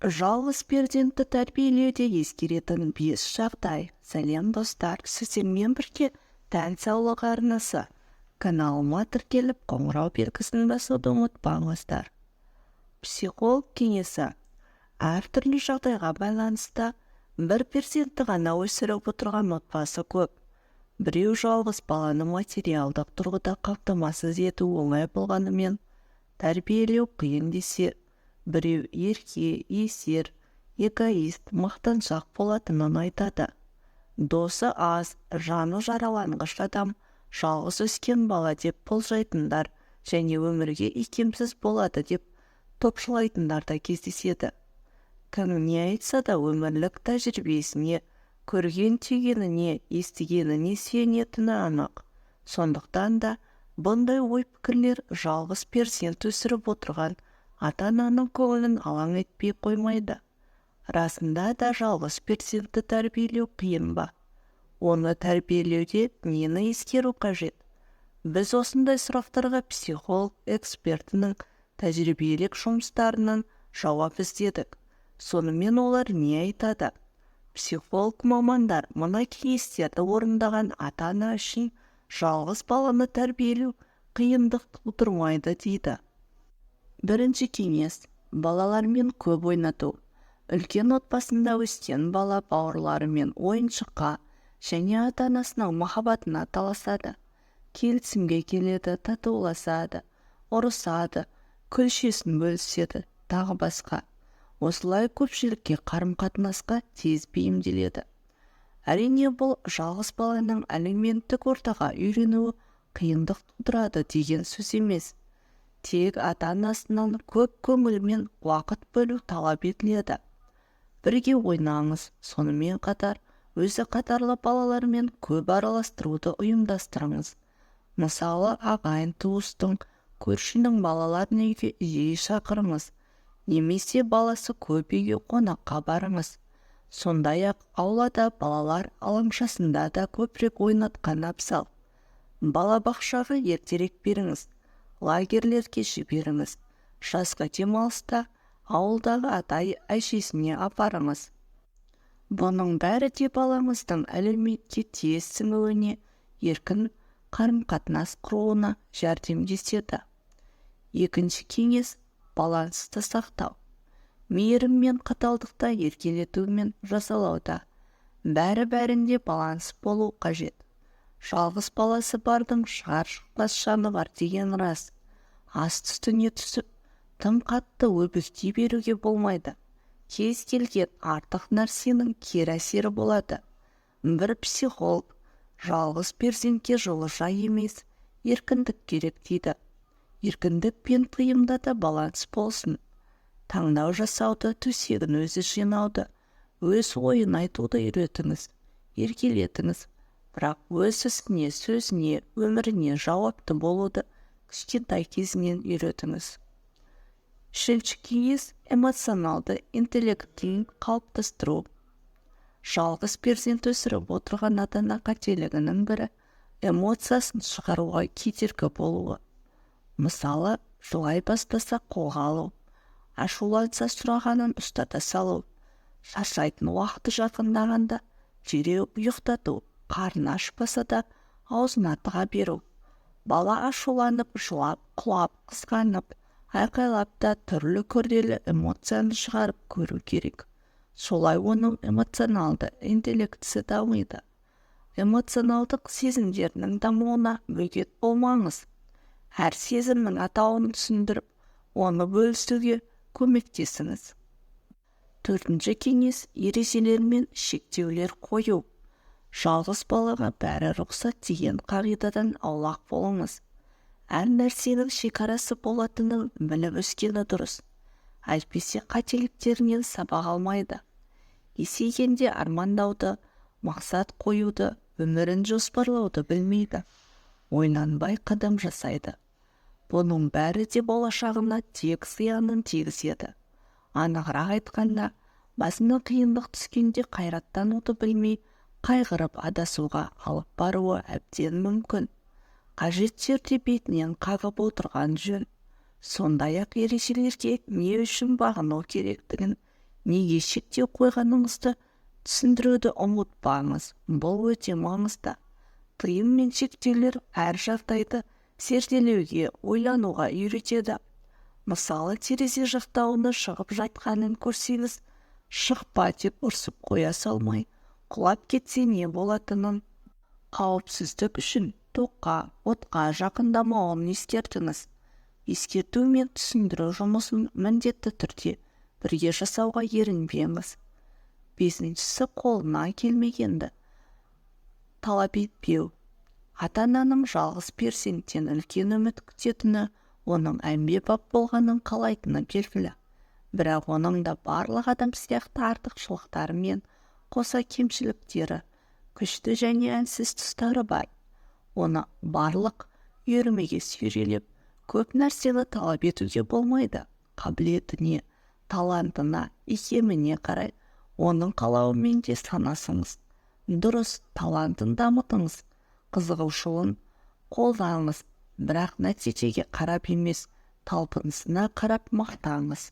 Жалғыз перзентті тәрбиелеуде ескеретін 5 жағдай. Сәлем достар, сіздермен бірге тән саулығы арнасы. Каналыма тіркеліп, қоңырау белгісін басуды ұмытпаңыздар. Психолог кеңесі. Әртүрлі жағдайға байланысты бір перзентті ғана өсіріп отырған отбасы көп. Біреу жалғыз баланы материалдық тұрғыда қамтамасыз ету оңай болғанымен, тәрбиелеу қиын десе, біреу ерке, есер, эгоист, мақтаншақ болатынын айтады. Досы аз, жаны жараланғыш адам, жалғыз өскен бала деп болжайтындар және өмірге икемсіз болады деп топшылайтындар да кездеседі. Кім не айтса да өмірлік тәжірибесіне, көрген түйгеніне, естігеніне сүйенетіні анық. Сондықтан да бұндай ой-пікірлер жалғыз перзент өсіріп отырған ата-ананың көңілін алаң етпей қоймайды. Расында да жалғыз перзентті тәрбиелеу қиын ба? Оны тәрбиелеуде нені ескеру қажет? Біз осындай сұрақтарға психолог экспертінің тәжірибелік жұмыстарынан жауап іздедік. Сонымен олар не айтады? Психолог мамандар мына кеңестерді орындаған ата-ана үшін жалғыз баланы тәрбиелеу қиындық тудырмайды дейді. Бірінші кеңес – балалармен көп ойнату. Үлкен отбасында өскен бала бауырларымен ойыншыққа және ата-анасының махаббатына таласады. Келісімге келеді, татуласады, ұрысады, күлшесін бөліседі, тағы басқа. Осылай көпшілікке қарым-қатынасқа тез бейімделеді. Әрине бұл жалғыз баланың әлеуметтік ортаға үйренуі қиындық тудырады деген сөз емес. Тек ата-анасынан көп көңіл мен уақыт бөлу талап етіледі. Бірге ойнаңыз, сонымен қатар өзі қатарлы балалармен көп араластыруды ұйымдастырыңыз. Мысалы, ағайын туыстың, көршінің балаларын үйге жиі шақырыңыз. Немесе баласы көп үйге қонаққа барыңыз. Сондай-ақ аулада балалар алаңшасында да көпірек ойнатқан абзал. Балабақшаға ертерек беріңіз. Лагерлерге жіберіңіз. Жазғы демалыста ауылдағы ата-әжесіне апарыңыз. Бұның бәрі де балаңыздың әлеуметке тез сіңуіне, еркін қарым-қатынас құруына жәрдемдеседі. Екінші кеңес – балансты сақтау. Мейірім мен қаталдықта, еркелету мен жазалауда бәрі-бәрінде баланс болу қажет. Жалғыз баласы бардың шығар-шықпас жаны бар деген рас. Асты-үстіне түсіп, тым қатты өбектей беруге болмайды. Кез келген артық нәрсенің кері әсері болады. Бір психолог жалғыз перзентке жылыша емес, еркіндік керек дейді. Еркіндік пен тыйымда да баланс болсын. Таңдау жасауды, төсегін өзі жинауды, өз ойын айтуды үйретіңіз, еркелетіңіз. Бірақ өз ісіне, сөзіне, өміріне жауапты болуды кішкентай кезінен үйретіңіз. Үшінші кеңес – эмоционалды интеллектін қалыптастыру. Жалғыз перзент өсіріп отырған ата-ана қателігінің бірі эмоциясын шығаруға кедергі болуы. Мысалы, жылай бастаса қолға алу, ашуланса сұрағанын ұстата салу, шаршайтын уақыты жақындағанда дереу ұйықтату, қарны ашпаса да аузына тыға беру. Бала ашуланып, жылап, құлап, қызғанып, айқайлап та түрлі күрделі эмоцияны шығарып көру керек. Солай оның эмоционалды интеллектісі дамиды. Эмоционалдық сезімдерінің дамуына бөгет болмаңыз. Әр сезімнің атауын түсіндіріп, оны бөлісуге көмектесіңіз. Төртінші кеңес – ережелер мен шектеулер қою. Жалғыз балаға бәрі рұқсат деген қағидадан аулақ болыңыз. Әр нәрсенің шекарасы болатынын біліп өскені дұрыс. Әйтпесе қателіктерінен сабақ алмайды. Есейгенде армандауды, мақсат қоюды, өмірін жоспарлауды білмейді. Ойланбай қадам жасайды. Бұның бәрі де болашағына тек зиянын тигізеді. Анығырақ айтқанда, басына қиындық түскенде қайраттануды білмей, қайғырып адасуға алып баруы әбден мүмкін. Қажет жерде бетінен қағып отырған жөн. Сондай-ақ ережелерге не үшін бағыну керектігін неге шектеу қойғаныңызды түсіндіруді ұмытпаңыз. Бұл өте маңызды. Тыйым мен шектеулер әр жағдайды зерделеуге, ойлануға үйретеді. Мысалы, терезе жақтауында шығып жатқанын көрсеңіз, шықпа деп ұрсып қоя салмай, құлап кетсе не болатынын, қауіпсіздік үшін тоққа, отқа жақындамауын ескертіңіз. Ескерту мен түсіндіру жұмысын міндетті түрде бірге жасауға ерінбеңіз. 5-шісі қолынан келмегенді талап етпеу. Ата-ананың жалғыз перзенттен үлкен үміт күтетіні, оның әмбебап болғанын қалайтыны белгілі. Бірақ оның да барлық адам сияқты артықшылықтары мен қоса кемшіліктері, күшті және әлсіз тұстары бар. Оны барлық үйірмеге сүйрелеп, көп нәрсені талап етуге болмайды. Қабілетіне, талантына, икеміне қарай оның қалауымен де санасыңыз. Дұрыс талантын дамытыңыз, қызығушылығын қолданыңыз, бірақ нәтижеге қарап емес, талпынысына қарап мақтаңыз.